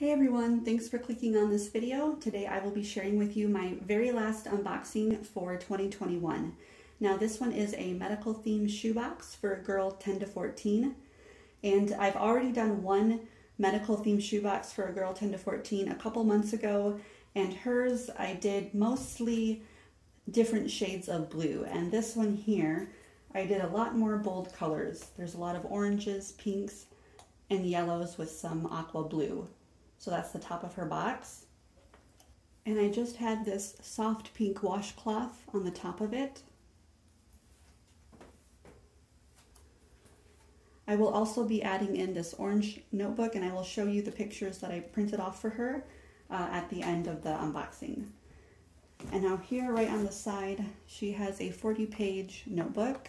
Hey everyone, thanks for clicking on this video. Today I will be sharing with you my very last unboxing for 2021. Now this one is a medical themed shoebox for a girl 10 to 14. And I've already done one medical themed shoebox for a girl 10 to 14 a couple months ago. And hers I did mostly different shades of blue. And this one here, I did a lot more bold colors. There's a lot of oranges, pinks, and yellows with some aqua blue. So that's the top of her box. And I just had this soft pink washcloth on the top of it. I will also be adding in this orange notebook, and I will show you the pictures that I printed off for her at the end of the unboxing. And now here right on the side, she has a 40-page notebook.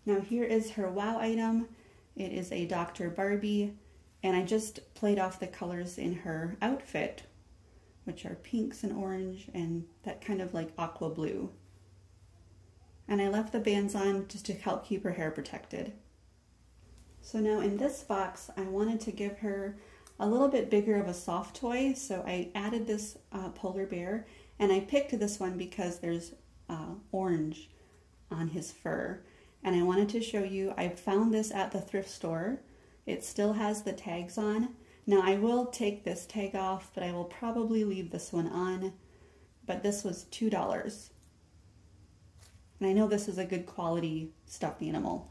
Now here is her wow item. It is a Dr. Barbie, and I just played off the colors in her outfit, which are pinks and orange and that kind of like aqua blue. And I left the bands on just to help keep her hair protected. So now in this box, I wanted to give her a little bit bigger of a soft toy, so I added this polar bear, and I picked this one because there's orange on his fur. And I wanted to show you, I found this at the thrift store. It still has the tags on. Now I will take this tag off, but I will probably leave this one on. But this was $2. And I know this is a good quality stuffed animal.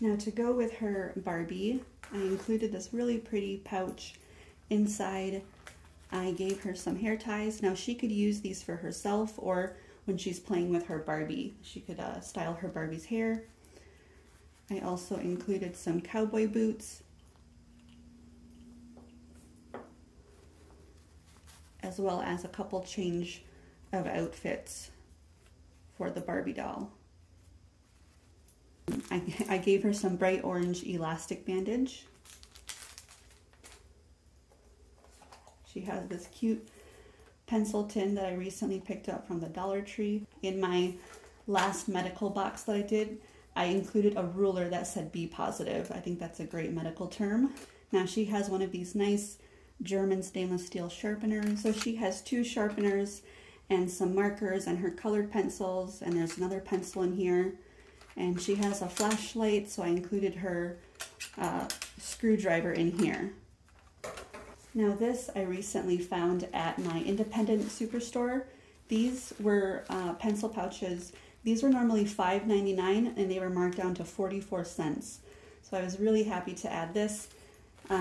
Now to go with her Barbie, I included this really pretty pouch. Inside, I gave her some hair ties. Now she could use these for herself, or when she's playing with her Barbie, she could style her Barbie's hair. I also included some cowboy boots, as well as a couple change of outfits for the Barbie doll. I gave her some bright orange elastic bandage. She has this cute pencil tin that I recently picked up from the Dollar Tree. In my last medical box that I did, I included a ruler that said "be positive." I think that's a great medical term. Now she has one of these nice German stainless steel sharpeners. So she has two sharpeners and some markers and her colored pencils, and there's another pencil in here. And she has a flashlight, so I included her screwdriver in here. Now this I recently found at my independent superstore. These were pencil pouches. These were normally $5.99 and they were marked down to 44 cents. So I was really happy to add this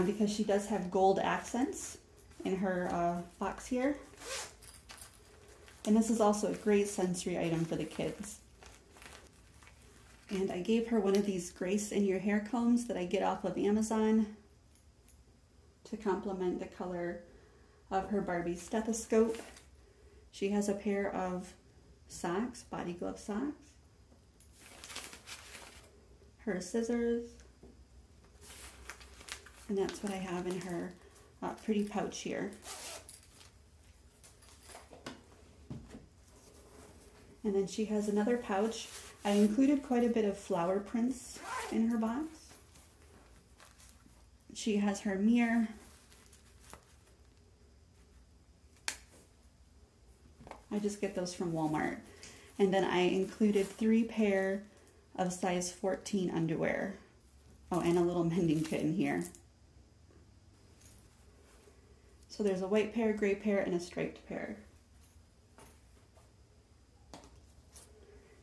because she does have gold accents in her box here. And this is also a great sensory item for the kids. And I gave her one of these Grace in Your Hair combs that I get off of Amazon to complement the color of her Barbie stethoscope. She has a pair of socks, body glove socks, her scissors, and that's what I have in her pretty pouch here. And then she has another pouch. I included quite a bit of flower prints in her box. She has her mirror. I just get those from Walmart. And then I included 3 pair of size 14 underwear. Oh, and a little mending kit in here. So there's a white pair, gray pair, and a striped pair.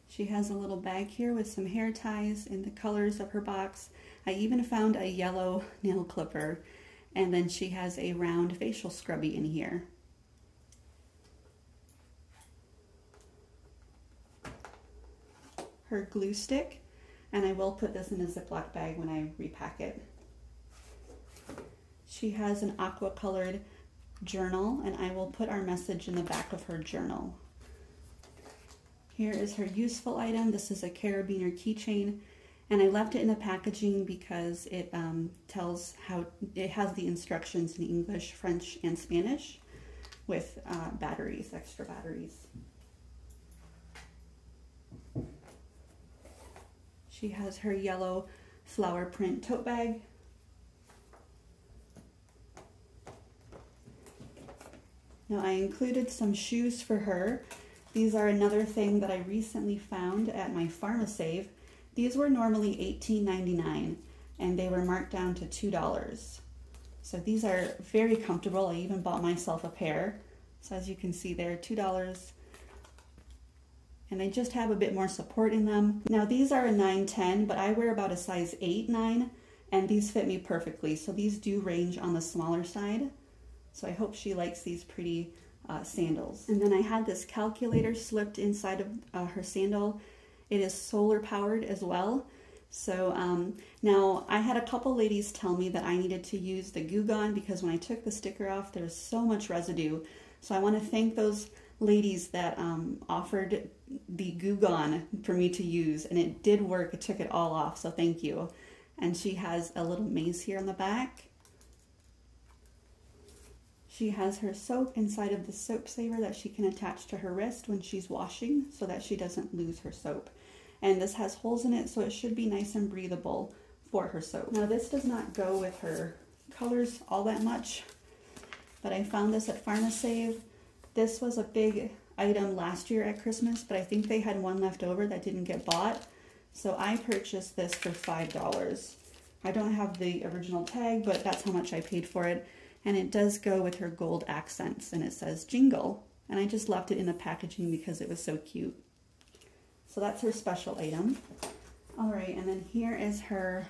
She has a little bag here with some hair ties in the colors of her box. I even found a yellow nail clipper, and then she has a round facial scrubby in here. Her glue stick, and I will put this in a Ziploc bag when I repack it. She has an aqua colored journal, and I will put our message in the back of her journal. Here is her useful item. This is a carabiner keychain, and I left it in the packaging because it tells how it has the instructions in English, French, and Spanish with batteries, extra batteries. She has her yellow flower print tote bag. Now I included some shoes for her. These are another thing that I recently found at my Pharmasave. These were normally $18.99 and they were marked down to $2. So these are very comfortable. I even bought myself a pair. So as you can see, they're $2. And they just have a bit more support in them. Now these are a 9-10, but I wear about a size 8-9, and these fit me perfectly. So these do range on the smaller side. So I hope she likes these pretty sandals. And then I had this calculator slipped inside of her sandal. It is solar powered as well. So now I had a couple ladies tell me that I needed to use the Goo Gone because when I took the sticker off, there's so much residue. So I want to thank those ladies that offered the Goo Gone for me to use, and it did work. It took it all off, so thank you. And she has a little maze here on the back. She has her soap inside of the soap saver that she can attach to her wrist when she's washing so that she doesn't lose her soap. And this has holes in it, so it should be nice and breathable for her soap. Now this does not go with her colors all that much, but I found this at Pharmasave. This was a big item last year at Christmas, but I think they had one left over that didn't get bought. So I purchased this for $5. I don't have the original tag, but that's how much I paid for it. And it does go with her gold accents, and it says Jingle. And I just left it in the packaging because it was so cute. So that's her special item. All right, and then here is her,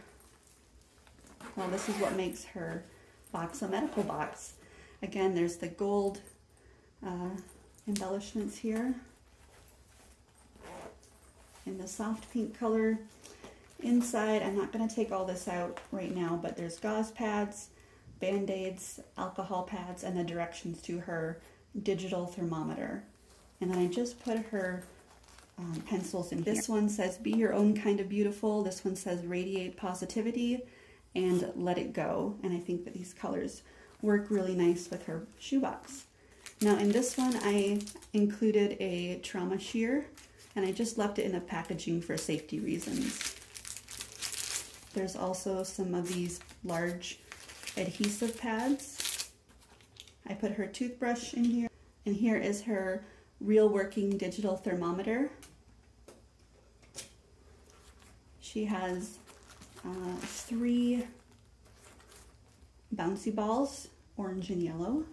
well, this is what makes her box a medical box. Again, there's the gold embellishments here in the soft pink color. Inside, I'm not going to take all this out right now, but there's gauze pads, Band-Aids, alcohol pads, and the directions to her digital thermometer. And then I just put her pencils in here. This one says be your own kind of beautiful. This one says radiate positivity and let it go. And I think that these colors work really nice with her shoebox. Now in this one I included a trauma shear, and I just left it in the packaging for safety reasons. There's also some of these large adhesive pads. I put her toothbrush in here, and here is her real working digital thermometer. She has 3 bouncy balls, orange and yellow.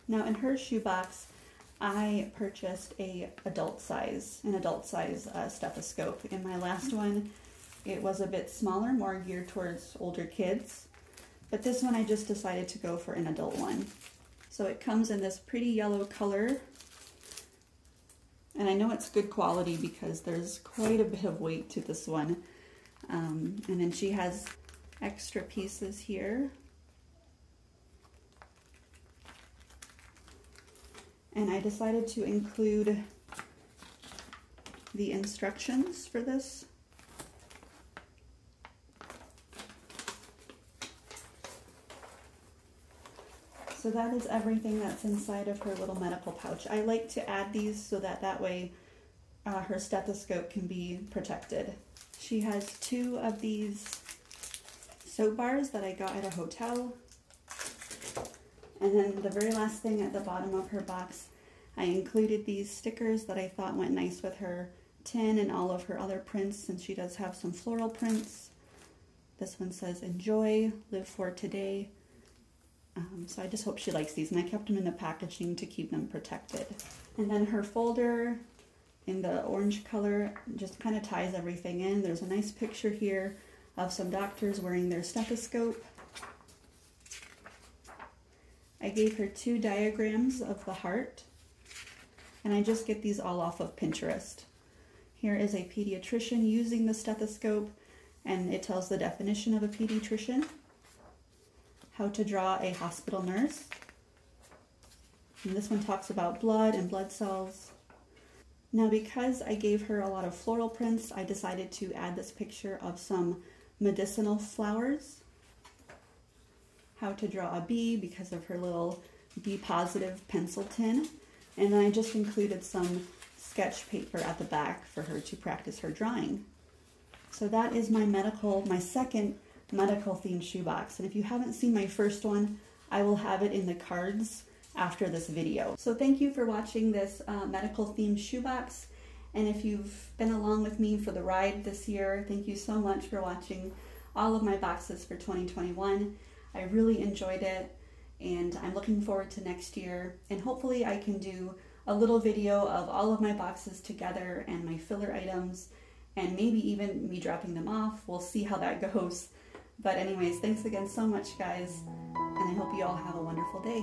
Now in her shoebox, I purchased an adult size stethoscope. In my last one, it was a bit smaller, more geared towards older kids. But this one I just decided to go for an adult one. So it comes in this pretty yellow color. And I know it's good quality because there's quite a bit of weight to this one. And then she has extra pieces here. And I decided to include the instructions for this. So that is everything that's inside of her little medical pouch. I like to add these so that way her stethoscope can be protected. She has 2 of these soap bars that I got at a hotel. And then the very last thing at the bottom of her box, I included these stickers that I thought went nice with her tin and all of her other prints, since she does have some floral prints. This one says enjoy, live for today. So I just hope she likes these, and I kept them in the packaging to keep them protected. And then her folder in the orange color just kind of ties everything in. There's a nice picture here of some doctors wearing their stethoscope. I gave her 2 diagrams of the heart, and I just get these all off of Pinterest. Here is a pediatrician using the stethoscope, and it tells the definition of a pediatrician. How to draw a hospital nurse. And this one talks about blood and blood cells. Now because I gave her a lot of floral prints, I decided to add this picture of some medicinal flowers. How to draw a bee because of her little bee positive pencil tin. And then I just included some sketch paper at the back for her to practice her drawing. So that is my second medical themed shoebox. And if you haven't seen my first one, I will have it in the cards after this video. So thank you for watching this medical themed shoebox. And if you've been along with me for the ride this year, thank you so much for watching all of my boxes for 2021. I really enjoyed it, and I'm looking forward to next year. And hopefully I can do a little video of all of my boxes together and my filler items, and maybe even me dropping them off. We'll see how that goes. But anyways, thanks again so much, guys, and I hope you all have a wonderful day.